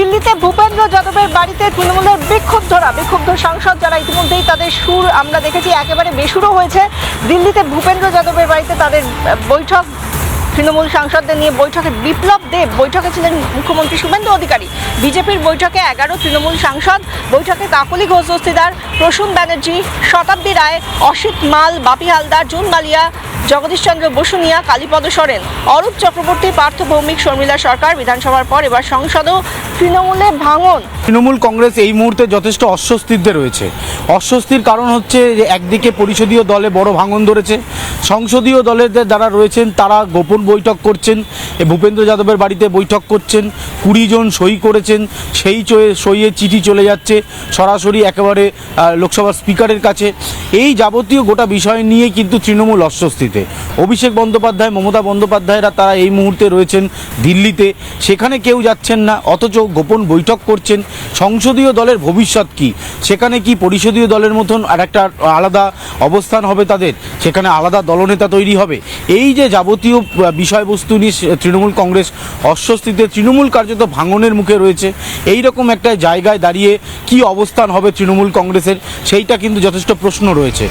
দিল্লিতে ভূপেন্দ্র যাদবের বাড়িতে তৃণমূলের বিক্ষুব্ধ সাংসদ যারা ইতিমধ্যেই তাদের সুর আমরা দেখেছি একেবারে বেসুরো হয়েছে। দিল্লিতে ভূপেন্দ্র যাদবের বাড়িতে তাদের বৈঠক, তৃণমূল সাংসদদের নিয়ে বৈঠকে বিপ্লব দেব, বৈঠকে ছিলেন মুখ্যমন্ত্রী শুভেন্দু অধিকারী। বিজেপির বৈঠকে 11 তৃণমূল সাংসদ, বৈঠকে কাকলি ঘোষ দস্তিদার, প্রসূন ব্যানার্জি, শতাব্দী রায়, অসিত মাল, বাপি হালদার, জুন মালিয়া, জগদীশ চন্দ্র বসুনিয়া, কালীপদ সরেন, অরূপ চক্রবর্তী, পার্থ ভৌমিক, শর্মিলা সরকার। বিধানসভার পর এবার সংসদেও তৃণমূলে ভাঙন। তৃণমূল কংগ্রেস এই মুহূর্তে যথেষ্ট অস্বস্তিতে রয়েছে। অস্বস্তির কারণ হচ্ছে যে একদিকে পরিষদীয় দলে বড় ভাঙন ধরেছে, সংসদীয় দলের যারা রয়েছেন তারা গোপন বৈঠক করছেন, ভূপেন্দ্র যাদবের বাড়িতে বৈঠক করছেন, 20 জন সই করেছেন, সেই সইয়ে চিঠি চলে যাচ্ছে সরাসরি একেবারে লোকসভার স্পিকারের কাছে। এই যাবতীয় গোটা বিষয় নিয়ে কিন্তু তৃণমূল অস্বস্তিতে। অভিষেক বন্দ্যোপাধ্যায়, মমতা বন্দ্যোপাধ্যায়রা তারা এই মুহূর্তে রয়েছেন দিল্লিতে, সেখানে কেউ যাচ্ছেন না, অথচ গোপন বৈঠক করছেন। সংসদীয় দলের ভবিষ্যৎ কি, সেখানে কি পরিষদীয় দলের মতন আর একটা আলাদা অবস্থান হবে তাদের, সেখানে আলাদা দলনেতা তৈরি হবে? এই যে যাবতীয় বিষয়বস্তু নিয়ে তৃণমূল কংগ্রেস অস্বস্তিতে, তৃণমূল কার্যত ভাঙনের মুখে রয়েছে। এই রকম একটা জায়গায় দাঁড়িয়ে কি অবস্থান হবে তৃণমূল কংগ্রেসের, সেইটা কিন্তু যথেষ্ট প্রশ্ন রয়েছে।